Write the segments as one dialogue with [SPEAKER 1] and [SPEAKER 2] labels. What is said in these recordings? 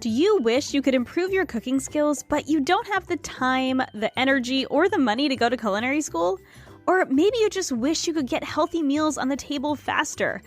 [SPEAKER 1] Do you wish you could improve your cooking skills, but you don't have the time, the energy, or the money to go to culinary school? Or maybe you just wish you could get healthy meals on the table faster.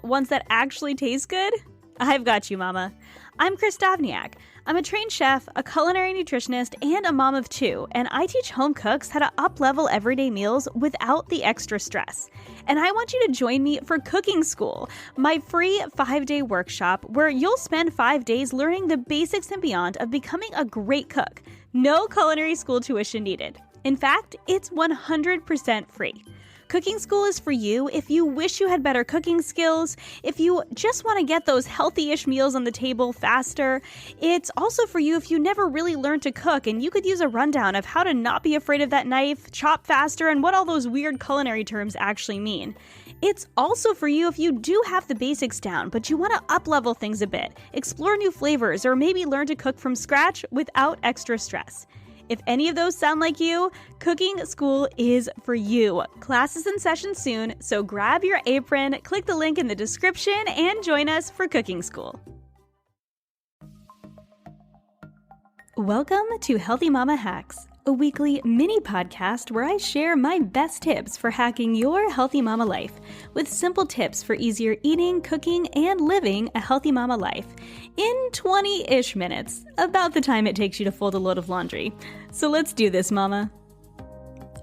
[SPEAKER 1] Ones that actually taste good? I've got you, Mama. I'm Kristin Dovbniak. I'm a trained chef, a culinary nutritionist, and a mom of two, and I teach home cooks how to up-level everyday meals without the extra stress. And I want you to join me for Cooking School, my free 5-day workshop where you'll spend 5 days learning the basics and beyond of becoming a great cook. No culinary school tuition needed. In fact, it's 100% free. Cooking School is for you if you wish you had better cooking skills, if you just want to get those healthy-ish meals on the table faster. It's also for you if you never really learned to cook and you could use a rundown of how to not be afraid of that knife, chop faster, and what all those weird culinary terms actually mean. It's also for you if you do have the basics down, but you want to up-level things a bit, explore new flavors, or maybe learn to cook from scratch without extra stress. If any of those sound like you, Cooking School is for you. Class is in session soon, so grab your apron, click the link in the description, and join us for Cooking School. Welcome to Healthy Mama Hacks, a weekly mini podcast where I share my best tips for hacking your healthy mama life with simple tips for easier eating, cooking, and living a healthy mama life in 20-ish minutes, about the time it takes you to fold a load of laundry. So let's do this, mama.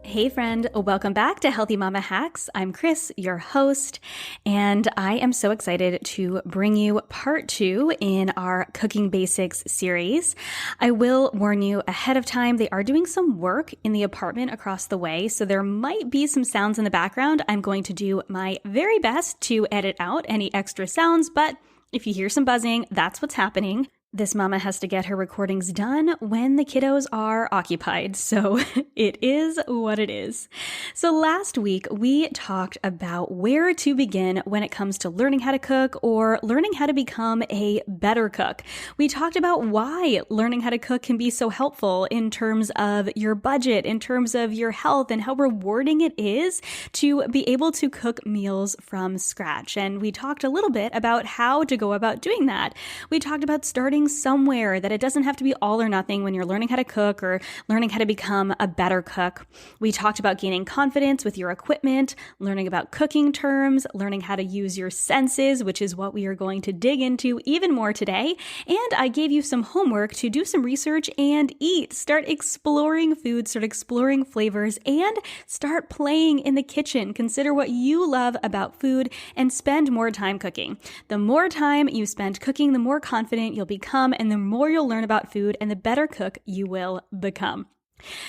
[SPEAKER 1] Hey friend, welcome back to Healthy Mama Hacks. I'm Chris, your host, and I am so excited to bring you part 2 in our Cooking Basics series. I will warn you ahead of time, they are doing some work in the apartment across the way, so there might be some sounds in the background. I'm going to do my very best to edit out any extra sounds, but if you hear some buzzing, that's what's happening. This mama has to get her recordings done when the kiddos are occupied, so it is what it is. So last week, we talked about where to begin when it comes to learning how to cook or learning how to become a better cook. We talked about why learning how to cook can be so helpful in terms of your budget, in terms of your health, and how rewarding it is to be able to cook meals from scratch. And we talked a little bit about how to go about doing that. We talked about starting somewhere, that it doesn't have to be all or nothing when you're learning how to cook or learning how to become a better cook. We talked about gaining confidence with your equipment, learning about cooking terms, learning how to use your senses, which is what we are going to dig into even more today. And I gave you some homework to do some research and eat. Start exploring food, start exploring flavors, and start playing in the kitchen. Consider what you love about food and spend more time cooking. The more time you spend cooking, the more confident you'll become, and the more you'll learn about food and the better cook you will become.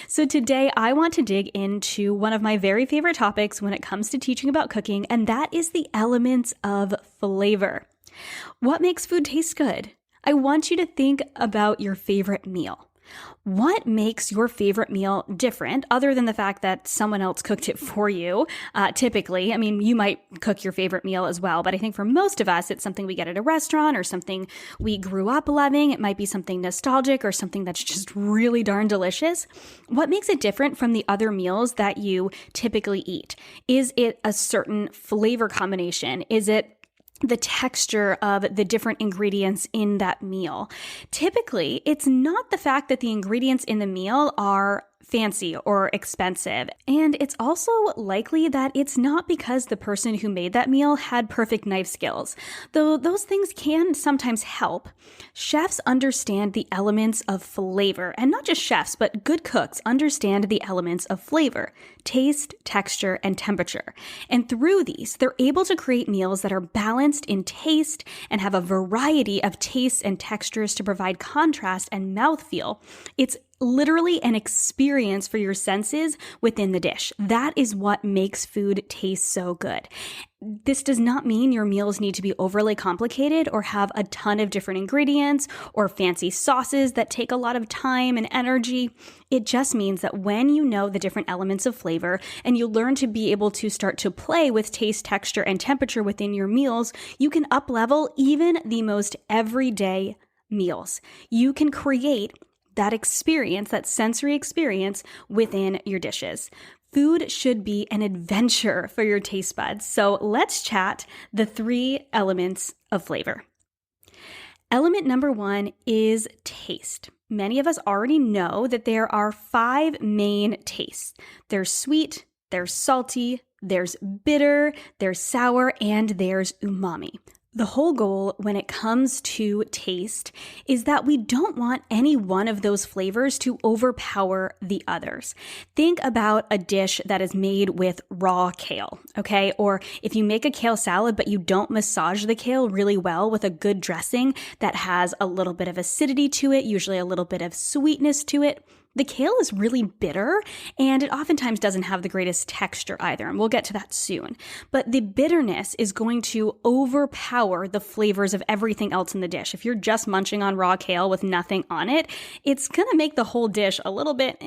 [SPEAKER 1] So today I want to dig into one of my very favorite topics when it comes to teaching about cooking, and that is the elements of flavor. What makes food taste good? I want you to think about your favorite meal. What makes your favorite meal different, other than the fact that someone else cooked it for you? Typically, you might cook your favorite meal as well, but I think for most of us, it's something we get at a restaurant or something we grew up loving. It might be something nostalgic or something that's just really darn delicious. What makes it different from the other meals that you typically eat? Is it a certain flavor combination? Is it the texture of the different ingredients in that meal? Typically, it's not the fact that the ingredients in the meal are fancy or expensive. And it's also likely that it's not because the person who made that meal had perfect knife skills, though those things can sometimes help. Chefs understand the elements of flavor, and not just chefs, but good cooks understand the elements of flavor, taste, texture, and temperature. And through these, they're able to create meals that are balanced in taste and have a variety of tastes and textures to provide contrast and mouthfeel. It's literally an experience for your senses within the dish. That is what makes food taste so good. This does not mean your meals need to be overly complicated or have a ton of different ingredients or fancy sauces that take a lot of time and energy. It just means that when you know the different elements of flavor and you learn to be able to start to play with taste, texture, and temperature within your meals, you can up-level even the most everyday meals. You can create that experience, that sensory experience within your dishes. Food should be an adventure for your taste buds. So let's chat the 3 elements of flavor. Element number 1 is taste. Many of us already know that there are 5 main tastes. There's sweet, there's salty, there's bitter, there's sour, and there's umami. The whole goal when it comes to taste is that we don't want any one of those flavors to overpower the others. Think about a dish that is made with raw kale, okay? Or if you make a kale salad, but you don't massage the kale really well with a good dressing that has a little bit of acidity to it, usually a little bit of sweetness to it, the kale is really bitter, and it oftentimes doesn't have the greatest texture either, and we'll get to that soon. But the bitterness is going to overpower the flavors of everything else in the dish. If you're just munching on raw kale with nothing on it, it's gonna make the whole dish a little bit,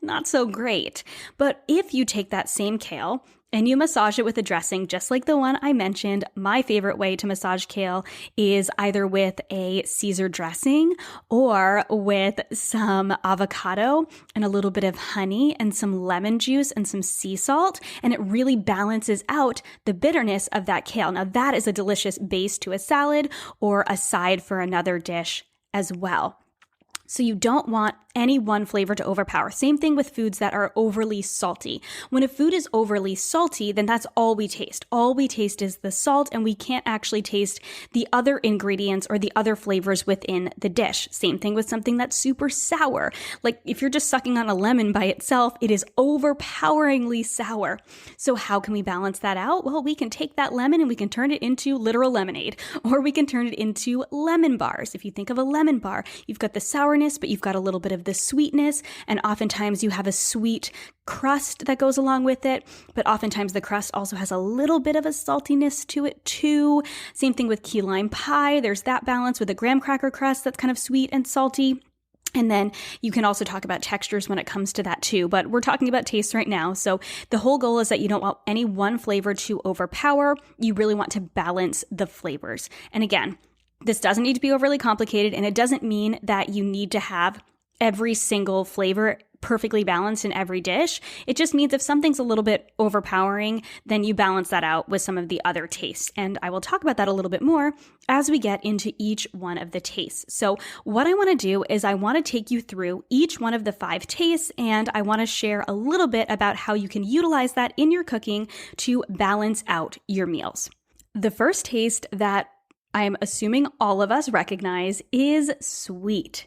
[SPEAKER 1] not so great. But if you take that same kale and you massage it with a dressing just like the one I mentioned, my favorite way to massage kale is either with a Caesar dressing or with some avocado and a little bit of honey and some lemon juice and some sea salt, and it really balances out the bitterness of that kale. Now that is a delicious base to a salad or a side for another dish as well. So you don't want any one flavor to overpower. Same thing with foods that are overly salty. When a food is overly salty, then that's all we taste. All we taste is the salt, and we can't actually taste the other ingredients or the other flavors within the dish. Same thing with something that's super sour. Like if you're just sucking on a lemon by itself, it is overpoweringly sour. So how can we balance that out? Well, we can take that lemon and we can turn it into literal lemonade, or we can turn it into lemon bars. If you think of a lemon bar, you've got the sourness, but you've got a little bit of the sweetness, and oftentimes you have a sweet crust that goes along with it, but oftentimes the crust also has a little bit of a saltiness to it too. Same thing with key lime pie. There's that balance with a graham cracker crust that's kind of sweet and salty. And then you can also talk about textures when it comes to that too, but we're talking about taste right now. So the whole goal is that you don't want any one flavor to overpower. You really want to balance the flavors. And again, this doesn't need to be overly complicated, and it doesn't mean that you need to have every single flavor perfectly balanced in every dish. It just means if something's a little bit overpowering, then you balance that out with some of the other tastes. And I will talk about that a little bit more as we get into each one of the tastes. So what I want to do is I want to take you through each one of the 5 tastes, and I want to share a little bit about how you can utilize that in your cooking to balance out your meals. The first taste that I'm assuming all of us recognize is sweet.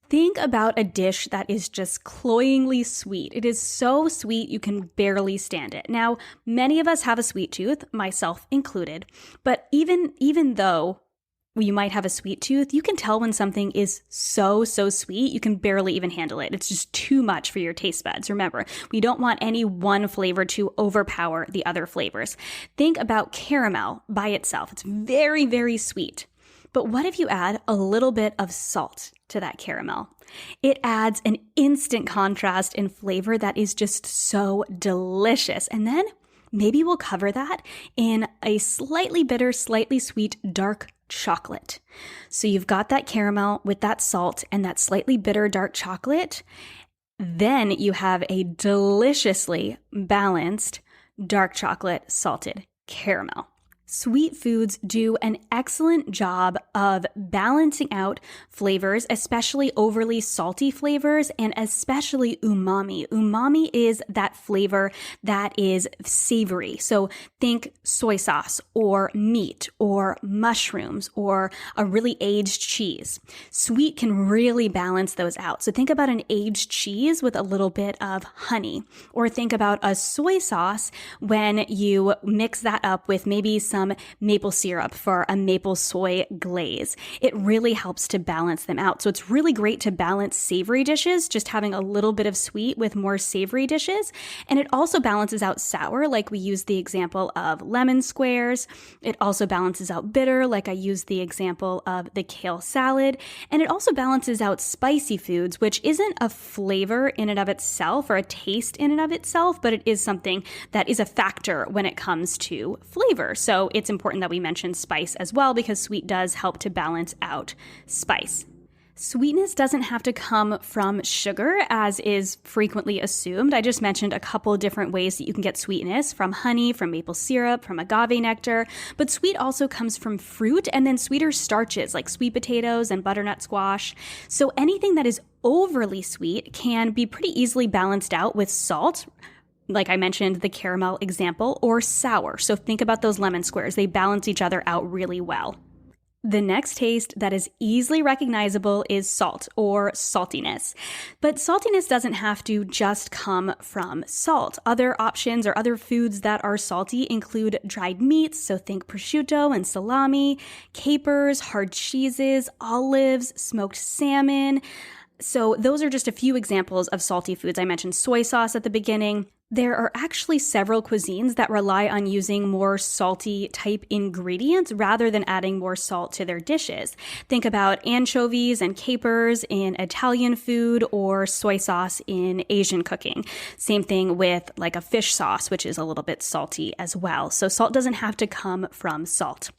[SPEAKER 1] Think about a dish that is just cloyingly sweet. It is so sweet you can barely stand it. Now, many of us have a sweet tooth, myself included, but even though you might have a sweet tooth, you can tell when something is so sweet, you can barely even handle it. It's just too much for your taste buds. Remember, we don't want any one flavor to overpower the other flavors. Think about caramel by itself. It's very sweet. But what if you add a little bit of salt to that caramel? It adds an instant contrast in flavor that is just so delicious. And then maybe we'll cover that in a slightly bitter, slightly sweet, dark chocolate. So you've got that caramel with that salt and that slightly bitter dark chocolate. Then you have a deliciously balanced dark chocolate salted caramel. Sweet foods do an excellent job of balancing out flavors, especially overly salty flavors, and especially umami. Umami is that flavor that is savory. So think soy sauce or meat or mushrooms or a really aged cheese. Sweet can really balance those out. So think about an aged cheese with a little bit of honey, or think about a soy sauce when you mix that up with maybe some maple syrup for a maple soy glaze. It really helps to balance them out. So it's really great to balance savory dishes, just having a little bit of sweet with more savory dishes. And it also balances out sour, like we used the example of lemon squares. It also balances out bitter, like I used the example of the kale salad. And it also balances out spicy foods, which isn't a flavor in and of itself or a taste in and of itself, but it is something that is a factor when it comes to flavor. So it's important that we mention spice as well, because sweet does help to balance out spice. Sweetness doesn't have to come from sugar, as is frequently assumed. I just mentioned a couple of different ways that you can get sweetness from honey, from maple syrup, from agave nectar, but sweet also comes from fruit and then sweeter starches like sweet potatoes and butternut squash. So anything that is overly sweet can be pretty easily balanced out with salt, like I mentioned, the caramel example, or sour. So think about those lemon squares. They balance each other out really well. The next taste that is easily recognizable is salt or saltiness. But saltiness doesn't have to just come from salt. Other options or other foods that are salty include dried meats, so think prosciutto and salami, capers, hard cheeses, olives, smoked salmon. So those are just a few examples of salty foods. I mentioned soy sauce at the beginning. There are actually several cuisines that rely on using more salty type ingredients rather than adding more salt to their dishes. Think about anchovies and capers in Italian food or soy sauce in Asian cooking. Same thing with like a fish sauce, which is a little bit salty as well. So salt doesn't have to come from salt.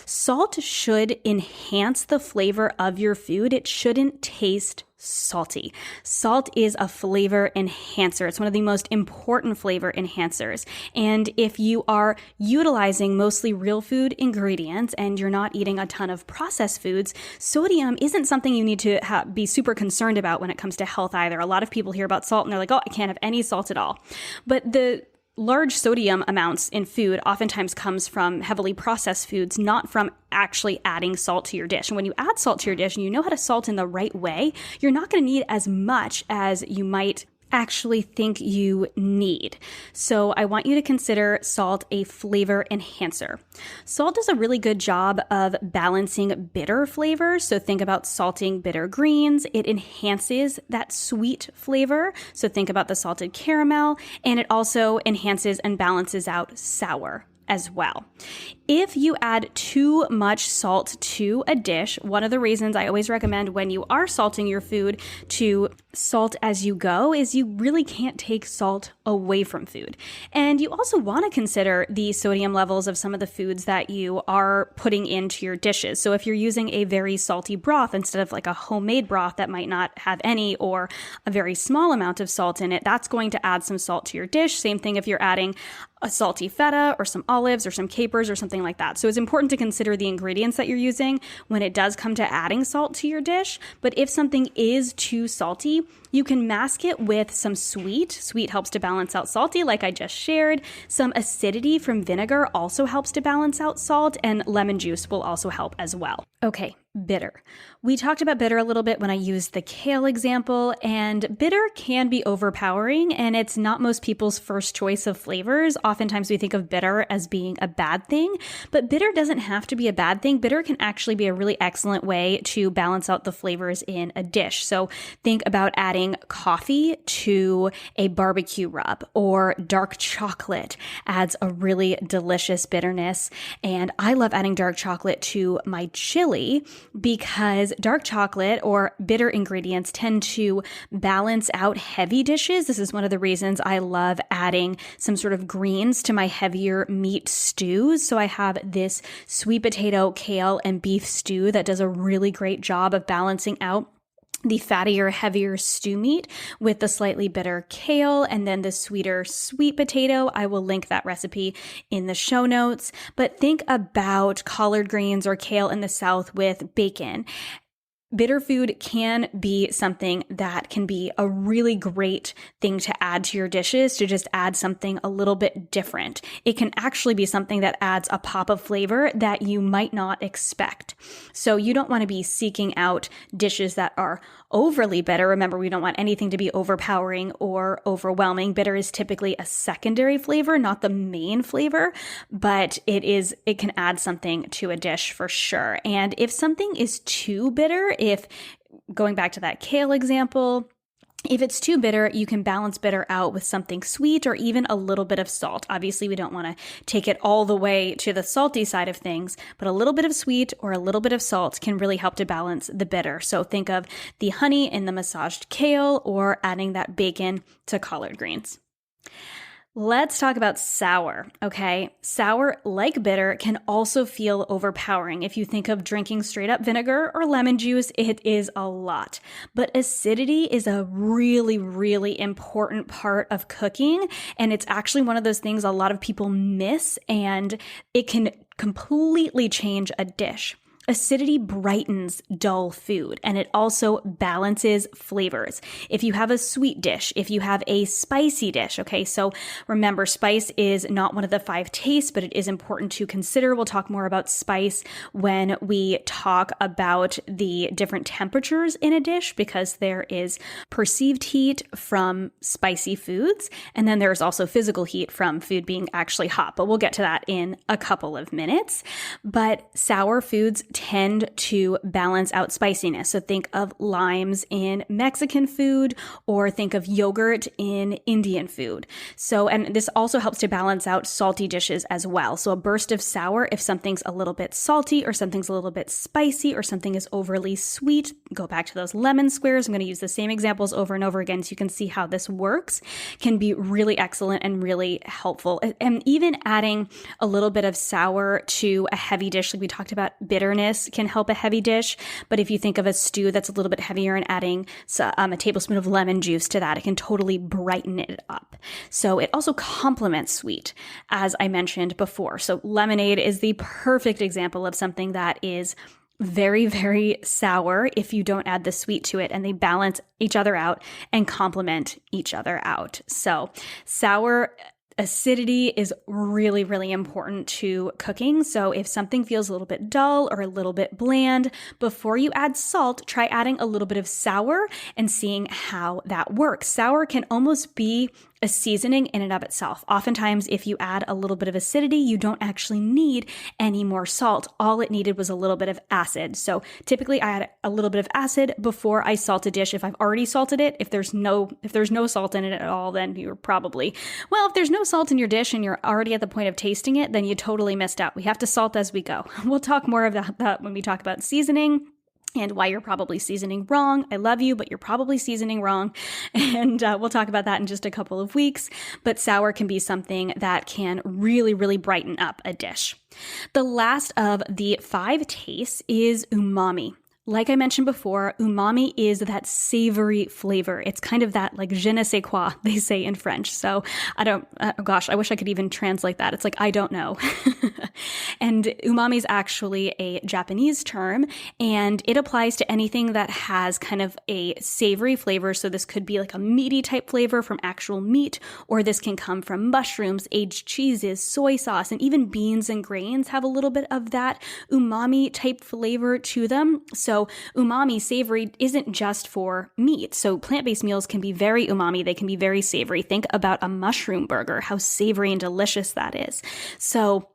[SPEAKER 1] Salt should enhance the flavor of your food. It shouldn't taste salty. Salt is a flavor enhancer. It's one of the most important flavor enhancers. And if you are utilizing mostly real food ingredients and you're not eating a ton of processed foods, sodium isn't something you need to be super concerned about when it comes to health either. A lot of people hear about salt and they're like, oh, I can't have any salt at all. But the large sodium amounts in food oftentimes comes from heavily processed foods, not from actually adding salt to your dish. And when you add salt to your dish and you know how to salt in the right way, you're not going to need as much as you might actually think you need. So I want you to consider salt a flavor enhancer. Salt does a really good job of balancing bitter flavors. So think about salting bitter greens. It enhances that sweet flavor. So think about the salted caramel, and it also enhances and balances out sour as well. If you add too much salt to a dish, one of the reasons I always recommend when you are salting your food to salt as you go is you really can't take salt away from food. And you also want to consider the sodium levels of some of the foods that you are putting into your dishes. So if you're using a very salty broth instead of like a homemade broth that might not have any or a very small amount of salt in it, that's going to add some salt to your dish. Same thing if you're adding a salty feta or some olives or some capers or something like that. So it's important to consider the ingredients that you're using when it does come to adding salt to your dish. But if something is too salty, you can mask it with some sweet. Sweet helps to balance out salty, like I just shared. Some acidity from vinegar also helps to balance out salt, and lemon juice will also help as well. Okay, bitter. We talked about bitter a little bit when I used the kale example, and bitter can be overpowering, and it's not most people's first choice of flavors. Oftentimes we think of bitter as being a bad thing, but bitter doesn't have to be a bad thing. Bitter can actually be a really excellent way to balance out the flavors in a dish. So think about adding coffee to a barbecue rub, or dark chocolate adds a really delicious bitterness. And I love adding dark chocolate to my chili because dark chocolate or bitter ingredients tend to balance out heavy dishes. This is one of the reasons I love adding some sort of greens to my heavier meat stews. So I have this sweet potato, kale, and beef stew that does a really great job of balancing out the fattier, heavier stew meat with the slightly bitter kale and then the sweeter sweet potato. I will link that recipe in the show notes. But think about collard greens or kale in the South with bacon. Bitter food can be something that can be a really great thing to add to your dishes, to just add something a little bit different. It can actually be something that adds a pop of flavor that you might not expect. So you don't want to be seeking out dishes that are overly bitter. Remember, we don't want anything to be overpowering or overwhelming. Bitter is typically a secondary flavor, not the main flavor, but it can add something to a dish for sure. And if something is too bitter, if going back to that kale example, if it's too bitter, you can balance bitter out with something sweet or even a little bit of salt. Obviously, we don't want to take it all the way to the salty side of things, but a little bit of sweet or a little bit of salt can really help to balance the bitter. So think of the honey in the massaged kale or adding that bacon to collard greens. Let's talk about sour, okay? Sour, like bitter, can also feel overpowering. If you think of drinking straight up vinegar or lemon juice, it is a lot. But acidity is a really, really important part of cooking, and it's actually one of those things a lot of people miss, and it can completely change a dish. Acidity brightens dull food, and it also balances flavors. If you have a sweet dish, if you have a spicy dish, okay, so remember, spice is not one of the 5 tastes, but it is important to consider. We'll talk more about spice when we talk about the different temperatures in a dish, because there is perceived heat from spicy foods, and then there's also physical heat from food being actually hot, but we'll get to that in a couple of minutes. But sour foods tend to balance out spiciness. So think of limes in Mexican food, or think of yogurt in Indian food. So, and this also helps to balance out salty dishes as well. So a burst of sour, if something's a little bit salty or something's a little bit spicy or something is overly sweet, go back to those lemon squares. I'm going to use the same examples over and over again so you can see how this works, can be really excellent and really helpful. And even adding a little bit of sour to a heavy dish, like we talked about, bitterness can help a heavy dish. But if you think of a stew that's a little bit heavier and adding a tablespoon of lemon juice to that, it can totally brighten it up. So it also complements sweet, as I mentioned before. So lemonade is the perfect example of something that is very, very sour if you don't add the sweet to it, and they balance each other out and complement each other out. So sour acidity is really, really important to cooking. So if something feels a little bit dull or a little bit bland, before you add salt, try adding a little bit of sour and seeing how that works. Sour can almost be a seasoning in and of itself. Oftentimes, if you add a little bit of acidity, you don't actually need any more salt. All it needed was a little bit of acid. So typically I add a little bit of acid before I salt a dish. If I've already salted it, if there's no salt in it at all, then you're probably, well, if there's no salt in your dish and you're already at the point of tasting it, then you totally missed out. We have to salt as we go. We'll talk more about that when we talk about seasoning and why you're probably seasoning wrong. I love you, but you're probably seasoning wrong. And we'll talk about that in just a couple of weeks. But sour can be something that can really, really brighten up a dish. The last of the 5 tastes is umami. Like I mentioned before, umami is that savory flavor. It's kind of that like je ne sais quoi, they say in French. So I wish I could even translate that. It's like, I don't know. And umami is actually a Japanese term, and it applies to anything that has kind of a savory flavor. So this could be like a meaty type flavor from actual meat, or this can come from mushrooms, aged cheeses, soy sauce, and even beans and grains have a little bit of that umami type flavor to them. So umami, savory, isn't just for meat. So plant-based meals can be very umami. They can be very savory. Think about a mushroom burger, how savory and delicious that is. So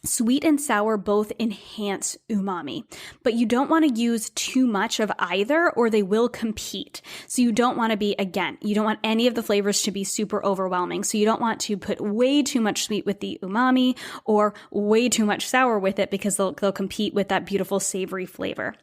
[SPEAKER 1] sweet and sour both enhance umami, but you don't want to use too much of either, or they will compete. So you don't want to be, again, you don't want any of the flavors to be super overwhelming. So you don't want to put way too much sweet with the umami or way too much sour with it, because they'll compete with that beautiful savory flavor.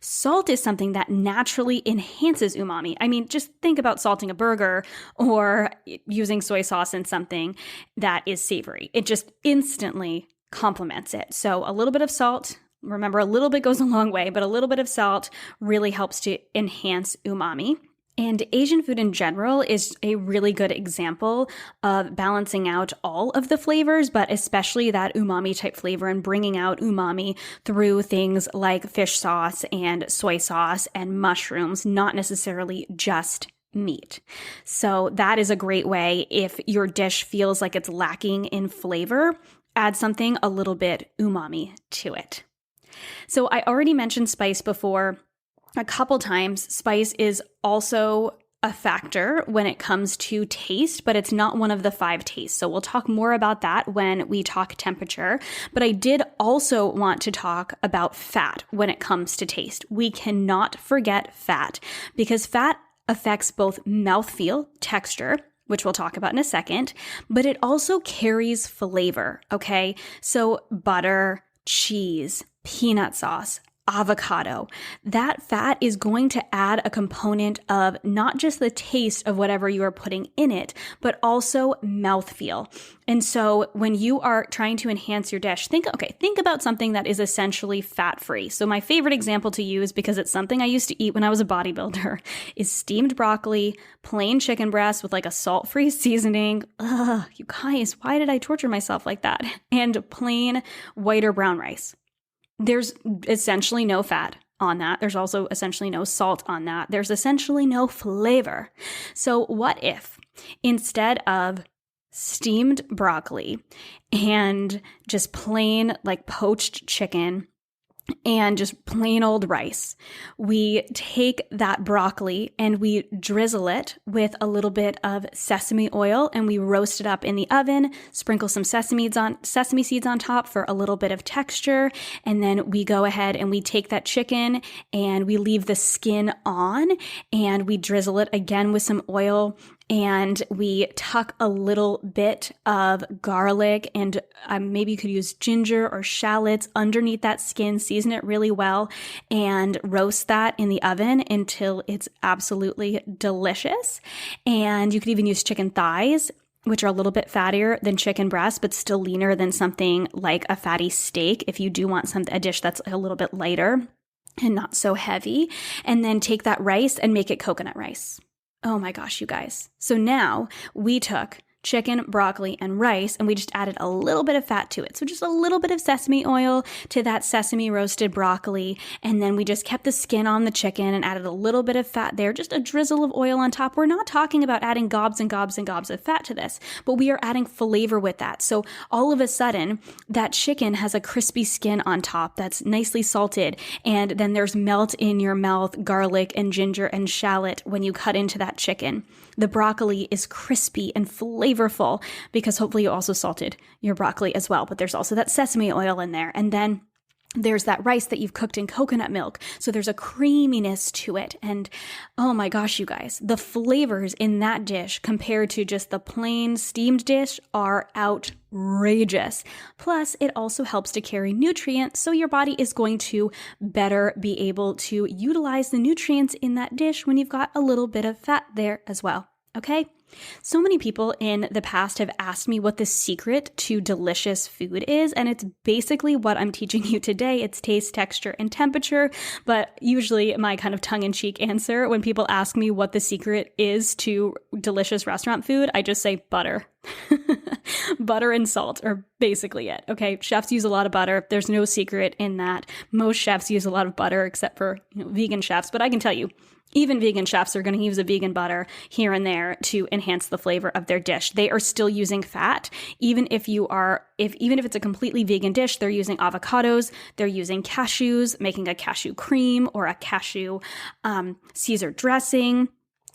[SPEAKER 1] Salt is something that naturally enhances umami. I mean, just think about salting a burger or using soy sauce in something that is savory. It just instantly complements it. So a little bit of salt, remember, a little bit goes a long way, but a little bit of salt really helps to enhance umami. And Asian food in general is a really good example of balancing out all of the flavors, but especially that umami type flavor, and bringing out umami through things like fish sauce and soy sauce and mushrooms, not necessarily just meat. So that is a great way. If your dish feels like it's lacking in flavor, add something a little bit umami to it. So I already mentioned spice before a couple times. Spice is also a factor when it comes to taste, but it's not one of the 5 tastes. So we'll talk more about that when we talk temperature. But I did also want to talk about fat when it comes to taste. We cannot forget fat, because fat affects both mouthfeel, texture, which we'll talk about in a second, but it also carries flavor, okay? So butter, cheese, peanut sauce, avocado. That fat is going to add a component of not just the taste of whatever you are putting in it, but also mouthfeel. And so when you are trying to enhance your dish, think about something that is essentially fat-free. So my favorite example to use, because it's something I used to eat when I was a bodybuilder, is steamed broccoli, plain chicken breast with like a salt-free seasoning. Ugh, you guys, why did I torture myself like that? And plain white or brown rice. There's essentially no fat on that. There's also essentially no salt on that. There's essentially no flavor. So what if instead of steamed broccoli and just plain like poached chicken and just plain old rice, we take that broccoli and we drizzle it with a little bit of sesame oil and we roast it up in the oven, sprinkle some sesame seeds on top for a little bit of texture, and then we go ahead and we take that chicken and we leave the skin on and we drizzle it again with some oil, and we tuck a little bit of garlic and maybe you could use ginger or shallots underneath that skin, season it really well, and roast that in the oven until it's absolutely delicious. And you could even use chicken thighs, which are a little bit fattier than chicken breast, but still leaner than something like a fatty steak if you do want a dish that's a little bit lighter and not so heavy. And then take that rice and make it coconut rice. Oh my gosh, you guys. So now we took chicken, broccoli, and rice, and we just added a little bit of fat to it. So just a little bit of sesame oil to that sesame roasted broccoli, and then we just kept the skin on the chicken and added a little bit of fat there, just a drizzle of oil on top. We're not talking about adding gobs and gobs and gobs of fat to this, but we are adding flavor with that. So all of a sudden, that chicken has a crispy skin on top that's nicely salted, and then there's melt in your mouth garlic and ginger and shallot when you cut into that chicken. The broccoli is crispy and flavorful because hopefully you also salted your broccoli as well, but there's also that sesame oil in there. And then there's that rice that you've cooked in coconut milk. So there's a creaminess to it. And oh my gosh, you guys, the flavors in that dish compared to just the plain steamed dish are outrageous. Plus, it also helps to carry nutrients. So your body is going to better be able to utilize the nutrients in that dish when you've got a little bit of fat there as well. Okay? So many people in the past have asked me what the secret to delicious food is, and it's basically what I'm teaching you today. It's taste, texture, and temperature, but usually my kind of tongue-in-cheek answer when people ask me what the secret is to delicious restaurant food, I just say butter. Butter and salt are basically it. Okay, chefs use a lot of butter. There's no secret in that. Most chefs use a lot of butter except for vegan chefs, but I can tell you, even vegan chefs are going to use a vegan butter here and there to enhance the flavor of their dish. They are still using fat. Even if it's a completely vegan dish, they're using avocados, they're using cashews, making a cashew cream or a cashew Caesar dressing.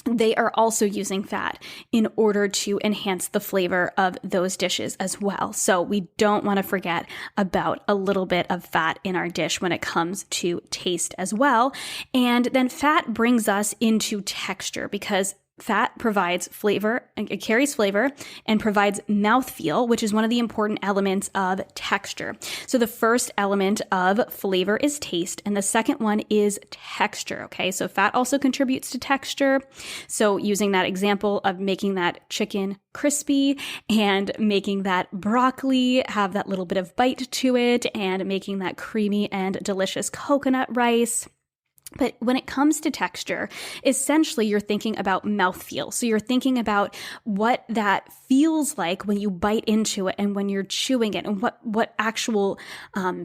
[SPEAKER 1] They are also using fat in order to enhance the flavor of those dishes as well. So we don't want to forget about a little bit of fat in our dish when it comes to taste as well. And then fat brings us into texture because fat provides flavor, it carries flavor and provides mouthfeel, which is one of the important elements of texture. So the first element of flavor is taste, and the second one is texture, okay? So fat also contributes to texture. So using that example of making that chicken crispy and making that broccoli have that little bit of bite to it and making that creamy and delicious coconut rice. But when it comes to texture, essentially you're thinking about mouthfeel. So you're thinking about what that feels like when you bite into it and when you're chewing it and what actual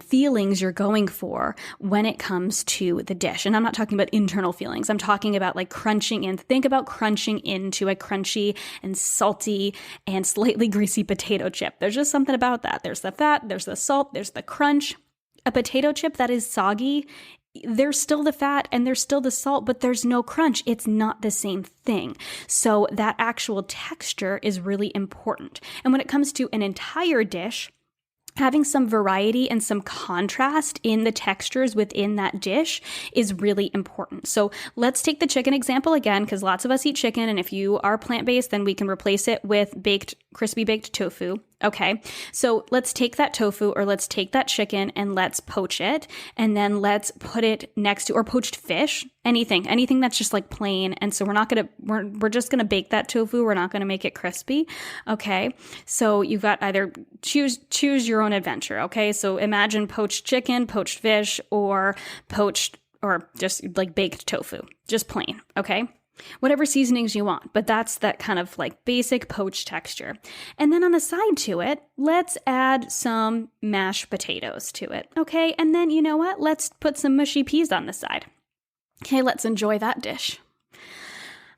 [SPEAKER 1] feelings you're going for when it comes to the dish. And I'm not talking about internal feelings. I'm talking about like crunching in. Think about crunching into a crunchy and salty and slightly greasy potato chip. There's just something about that. There's the fat, there's the salt, there's the crunch. A potato chip that is soggy, there's still the fat and there's still the salt, but there's no crunch. It's not the same thing. So that actual texture is really important. And when it comes to an entire dish, having some variety and some contrast in the textures within that dish is really important. So let's take the chicken example again, because lots of us eat chicken. And if you are plant-based, then we can replace it with crispy baked tofu. Okay, so let's take that tofu or let's take that chicken and let's poach it. And then let's put it next to, or poached fish, anything that's just like plain. And so we're just going to bake that tofu. We're not going to make it crispy. Okay, so you've got either choose your own adventure. Okay, so imagine poached chicken, poached fish, or just like baked tofu, just plain. Okay. Whatever seasonings you want, but that's that kind of like basic poached texture. And then on the side to it, let's add some mashed potatoes to it, okay? And then you know what? Let's put some mushy peas on the side. Okay, let's enjoy that dish.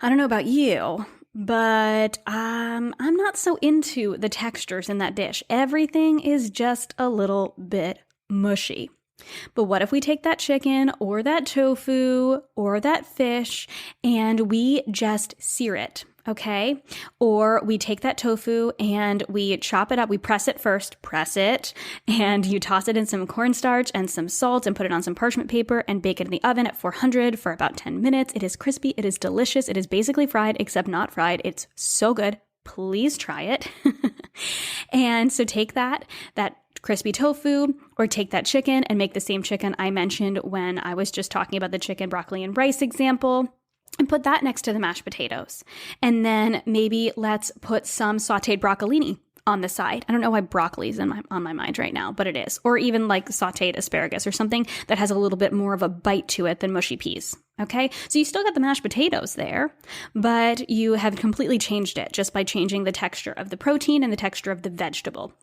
[SPEAKER 1] I don't know about you, but I'm not so into the textures in that dish. Everything is just a little bit mushy. But what if we take that chicken or that tofu or that fish and we just sear it, okay? Or we take that tofu and we chop it up. We press it, and you toss it in some cornstarch and some salt and put it on some parchment paper and bake it in the oven at 400 for about 10 minutes. It is crispy. It is delicious. It is basically fried, except not fried. It's so good. Please try it. And so take that crispy tofu, or take that chicken and make the same chicken I mentioned when I was just talking about the chicken, broccoli, and rice example, and put that next to the mashed potatoes. And then maybe let's put some sauteed broccolini on the side. I don't know why broccoli is on my mind right now, but it is. Or even like sauteed asparagus or something that has a little bit more of a bite to it than mushy peas. Okay, so you still got the mashed potatoes there, but you have completely changed it just by changing the texture of the protein and the texture of the vegetable.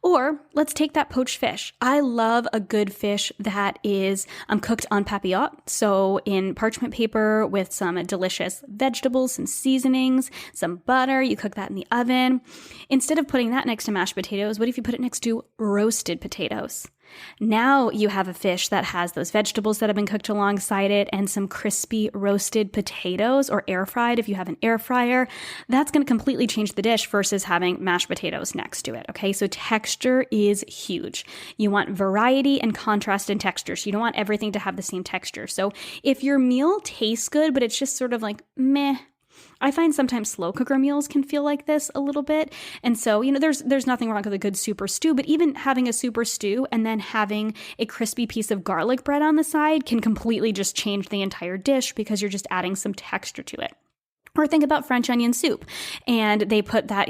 [SPEAKER 1] Or let's take that poached fish. I love a good fish that is cooked en papillote, so in parchment paper with some delicious vegetables, some seasonings, some butter. You cook that in the oven. Instead of putting that next to mashed potatoes, what if you put it next to roasted potatoes? Now you have a fish that has those vegetables that have been cooked alongside it and some crispy roasted potatoes, or air fried if you have an air fryer. That's going to completely change the dish versus having mashed potatoes next to it. Okay, so texture is huge. You want variety and contrast in texture. So you don't want everything to have the same texture. So if your meal tastes good, but it's just sort of like meh, I find sometimes slow cooker meals can feel like this a little bit. And so, there's nothing wrong with a good super stew, but even having a super stew and then having a crispy piece of garlic bread on the side can completely just change the entire dish because you're just adding some texture to it. Or think about French onion soup, and they put that,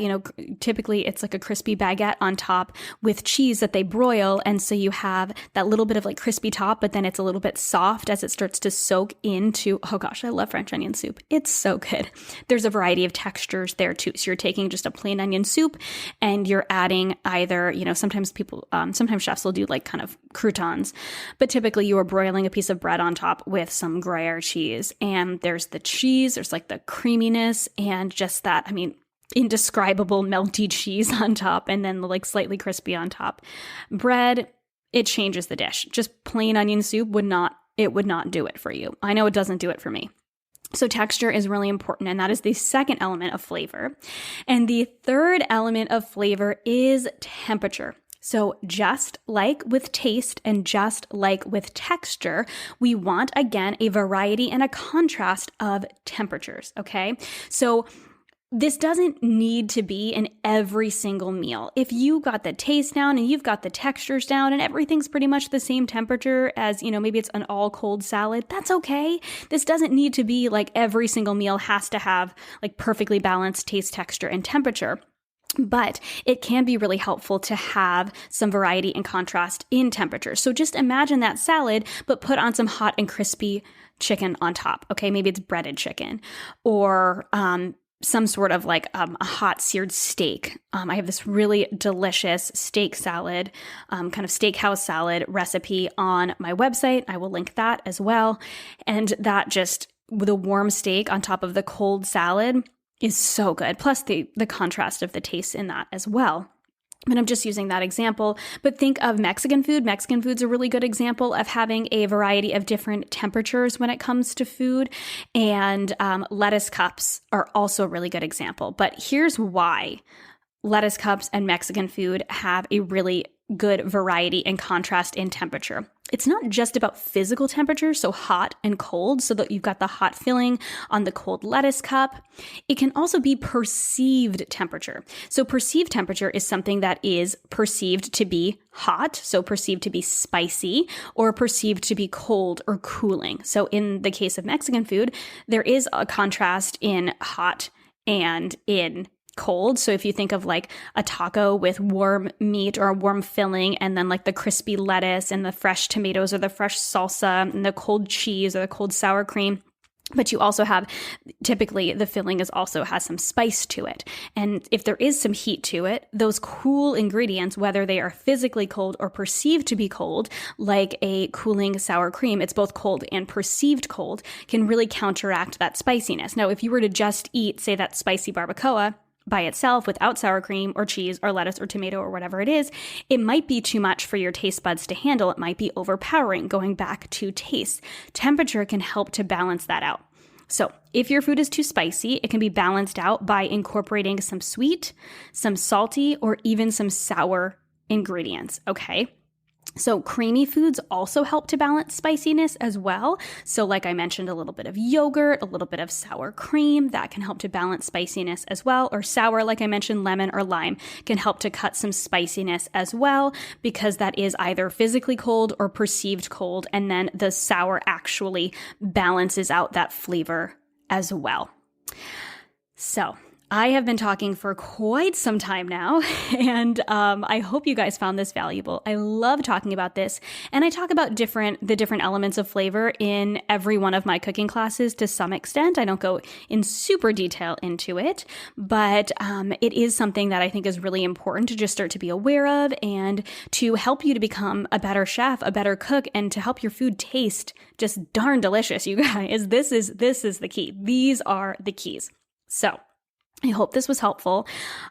[SPEAKER 1] typically it's like a crispy baguette on top with cheese that they broil, and so you have that little bit of like crispy top, but then it's a little bit soft as it starts to soak into, oh gosh, I love French onion soup. It's so good. There's a variety of textures there too. So you're taking just a plain onion soup and you're adding either, sometimes chefs will do like kind of croutons, but typically you are broiling a piece of bread on top with some Gruyere cheese, and there's the cheese, there's like the creaminess and just that, indescribable melty cheese on top, and then like slightly crispy on top. Bread, it changes the dish. Just plain onion soup would not do it for you. I know it doesn't do it for me. So texture is really important, and that is the second element of flavor. And the third element of flavor is temperature. So just like with taste and just like with texture, we want, again, a variety and a contrast of temperatures, okay? So this doesn't need to be in every single meal. If you got the taste down and you've got the textures down and everything's pretty much the same temperature as, maybe it's an all cold salad, that's okay. This doesn't need to be like every single meal has to have like perfectly balanced taste, texture, and temperature. But it can be really helpful to have some variety and contrast in temperature. So just imagine that salad, but put on some hot and crispy chicken on top. Okay, maybe it's breaded chicken, or some sort of like a hot seared steak. I have this really delicious steak salad, kind of steakhouse salad recipe on my website. I will link that as well. And that just with a warm steak on top of the cold salad is so good. Plus the contrast of the taste in that as well. And I'm just using that example, but think of Mexican food. Mexican food's a really good example of having a variety of different temperatures when it comes to food. And lettuce cups are also a really good example. But here's why lettuce cups and Mexican food have a really good variety and contrast in temperature. It's not just about physical temperature, so hot and cold, so that you've got the hot filling on the cold lettuce cup. It can also be perceived temperature. So perceived temperature is something that is perceived to be hot, so perceived to be spicy, or perceived to be cold or cooling. So in the case of Mexican food, there is a contrast in hot and in cold. So if you think of like a taco with warm meat or a warm filling, and then like the crispy lettuce and the fresh tomatoes or the fresh salsa and the cold cheese or the cold sour cream, but you also have, typically the filling has some spice to it. And if there is some heat to it, those cool ingredients, whether they are physically cold or perceived to be cold, like a cooling sour cream, it's both cold and perceived cold, can really counteract that spiciness. Now, if you were to just eat, say, that spicy barbacoa by itself without sour cream or cheese or lettuce or tomato or whatever it is, it might be too much for your taste buds to handle. It might be overpowering. Going back to taste, temperature can help to balance that out. So if your food is too spicy, it can be balanced out by incorporating some sweet, some salty, or even some sour ingredients, okay? So creamy foods also help to balance spiciness as well. So like I mentioned, a little bit of yogurt, a little bit of sour cream, that can help to balance spiciness as well. Or sour, like I mentioned, lemon or lime can help to cut some spiciness as well, because that is either physically cold or perceived cold. And then the sour actually balances out that flavor as well. So I have been talking for quite some time now, and I hope you guys found this valuable. I love talking about this, and I talk about the different elements of flavor in every one of my cooking classes to some extent. I don't go in super detail into it, but it is something that I think is really important to just start to be aware of, and to help you to become a better chef, a better cook, and to help your food taste just darn delicious, you guys. This is the key. These are the keys. So I hope this was helpful.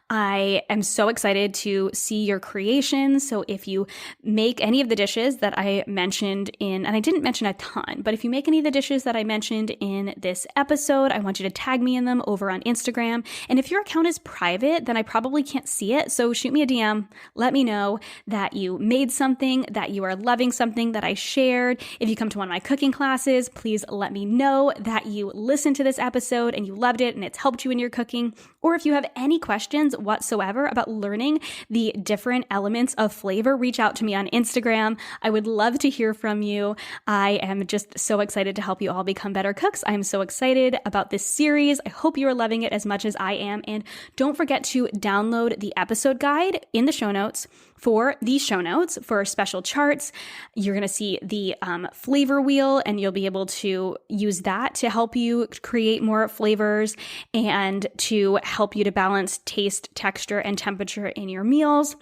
[SPEAKER 1] I am so excited to see your creations. So if you make any of the dishes that I mentioned and I didn't mention a ton, but if you make any of the dishes that I mentioned in this episode, I want you to tag me in them over on Instagram. And if your account is private, then I probably can't see it. So shoot me a DM. Let me know that you made something, that you are loving something that I shared. If you come to one of my cooking classes, please let me know that you listened to this episode and you loved it and it's helped you in your cooking. Or if you have any questions whatsoever about learning the different elements of flavor, reach out to me on Instagram. I would love to hear from you. I am just so excited to help you all become better cooks. I am so excited about this series. I hope you are loving it as much as I am. And don't forget to download the episode guide in the show notes. For these show notes, for special charts, you're going to see the flavor wheel, and you'll be able to use that to help you create more flavors and to help you to balance taste, texture, and temperature in your meals.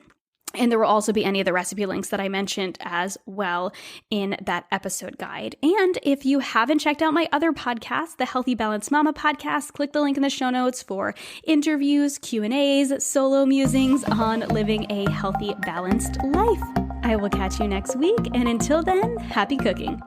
[SPEAKER 1] And there will also be any of the recipe links that I mentioned as well in that episode guide. And if you haven't checked out my other podcast, the Healthy Balanced Mama podcast, click the link in the show notes for interviews, Q&As, solo musings on living a healthy, balanced life. I will catch you next week. And until then, happy cooking.